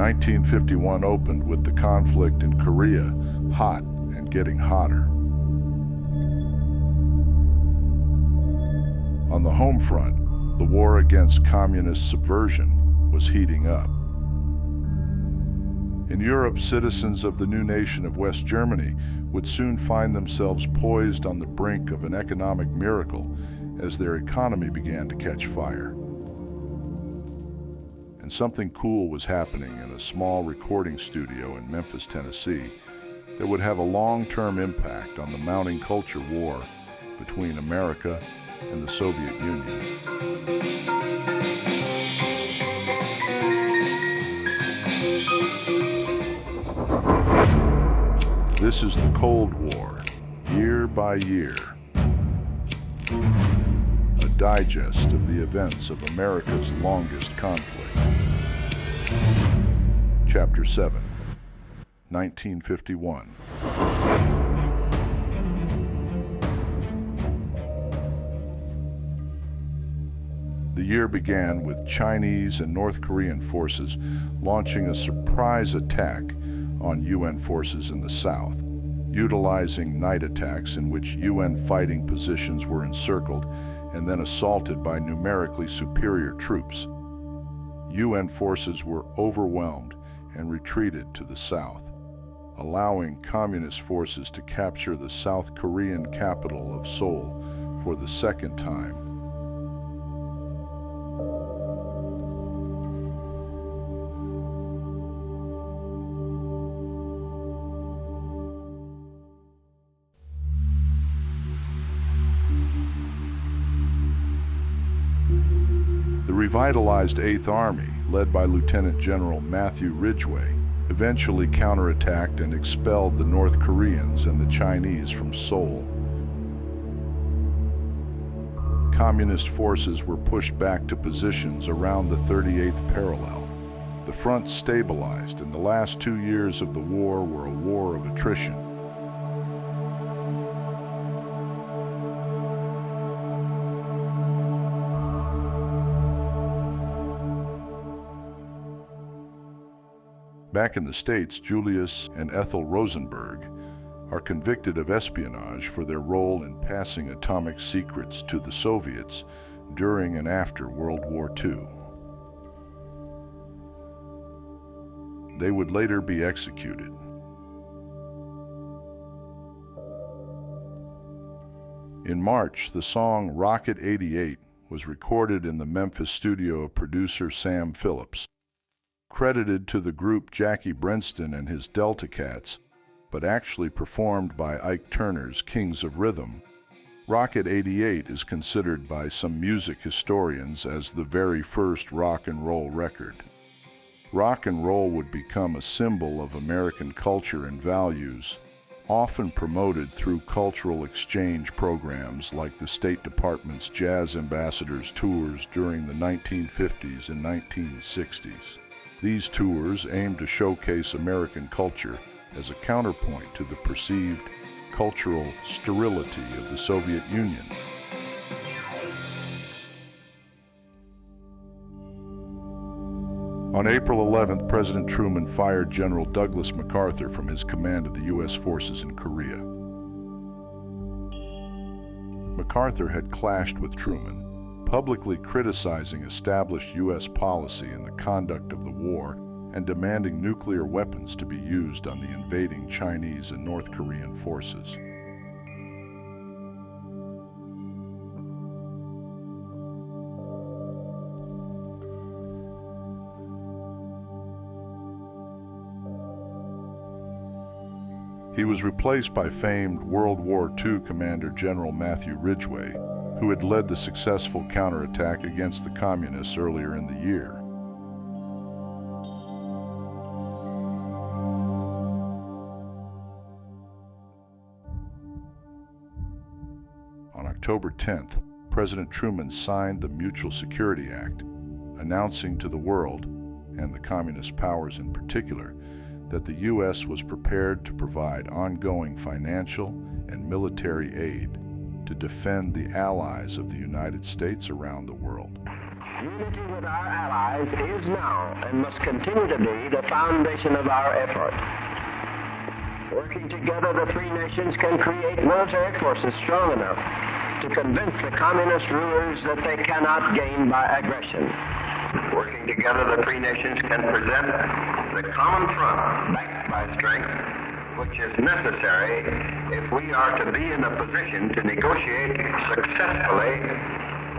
1951 opened with the conflict in Korea hot and getting hotter. On the home front, the war against communist subversion was heating up. In Europe, citizens of the new nation of West Germany would soon find themselves poised on the brink of an economic miracle as their economy began to catch fire. And something cool was happening in a small recording studio in Memphis, Tennessee, that would have a long-term impact on the mounting culture war between America and the Soviet Union. This is the Cold War, year by year. A digest of the events of America's longest conflict. Chapter 7, 1951. The year began with Chinese and North Korean forces launching a surprise attack on UN forces in the south, utilizing night attacks in which UN fighting positions were encircled and then assaulted by numerically superior troops. UN forces were overwhelmed and retreated to the south, allowing communist forces to capture the South Korean capital of Seoul for the second time. The revitalized 8th Army, led by Lieutenant General Matthew Ridgway, eventually counterattacked and expelled the North Koreans and the Chinese from Seoul. Communist forces were pushed back to positions around the 38th parallel. The front stabilized, and the last 2 years of the war were a war of attrition. Back in the States, Julius and Ethel Rosenberg are convicted of espionage for their role in passing atomic secrets to the Soviets during and after World War II. They would later be executed. In March, the song Rocket 88 was recorded in the Memphis studio of producer Sam Phillips, credited to the group Jackie Brenston and his Delta Cats, but actually performed by Ike Turner's Kings of Rhythm. Rocket 88 is considered by some music historians as the very first rock and roll record. Rock and roll would become a symbol of American culture and values, often promoted through cultural exchange programs like the State Department's Jazz Ambassadors tours during the 1950s and 1960s. These tours aimed to showcase American culture as a counterpoint to the perceived cultural sterility of the Soviet Union. On April 11th, President Truman fired General Douglas MacArthur from his command of the U.S. forces in Korea. MacArthur had clashed with Truman, publicly criticizing established U.S. policy in the conduct of the war and demanding nuclear weapons to be used on the invading Chinese and North Korean forces. He was replaced by famed World War II Commander General Matthew Ridgway, who had led the successful counterattack against the communists earlier in the year. On October 10th, President Truman signed the Mutual Security Act, announcing to the world, and the communist powers in particular, that the U.S. was prepared to provide ongoing financial and military aid to defend the allies of the United States around the world. Unity with our allies is now and must continue to be the foundation of our effort. Working together, the free nations can create military forces strong enough to convince the communist rulers that they cannot gain by aggression. Working together, the free nations can present the common front backed by strength, which is necessary if we are to be in a position to negotiate successfully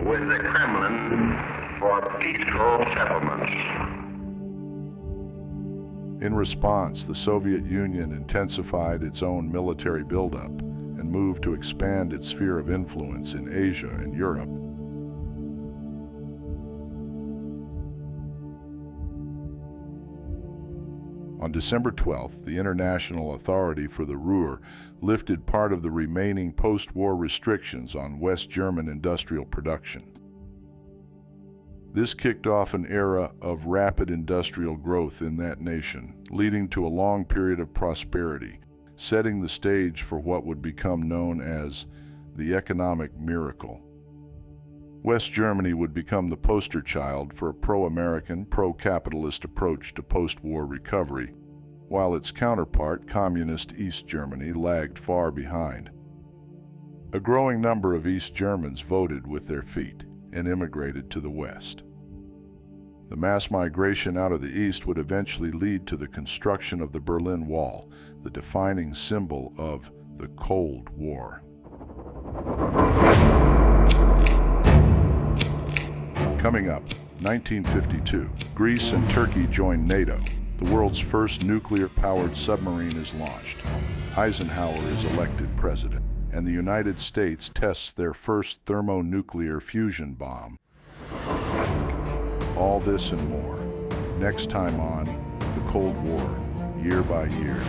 with the Kremlin for peaceful settlements. In response, the Soviet Union intensified its own military buildup and moved to expand its sphere of influence in Asia and Europe. On December 12th, the International Authority for the Ruhr lifted part of the remaining post-war restrictions on West German industrial production. This kicked off an era of rapid industrial growth in that nation, leading to a long period of prosperity, setting the stage for what would become known as the economic miracle. West Germany would become the poster child for a pro-American, pro-capitalist approach to post-war recovery, while its counterpart, communist East Germany, lagged far behind. A growing number of East Germans voted with their feet and immigrated to the West. The mass migration out of the East would eventually lead to the construction of the Berlin Wall, the defining symbol of the Cold War. Coming up, 1952, Greece and Turkey join NATO. The world's first nuclear-powered submarine is launched. Eisenhower is elected president, and the United States tests their first thermonuclear fusion bomb. All this and more, next time on The Cold War, Year by Year.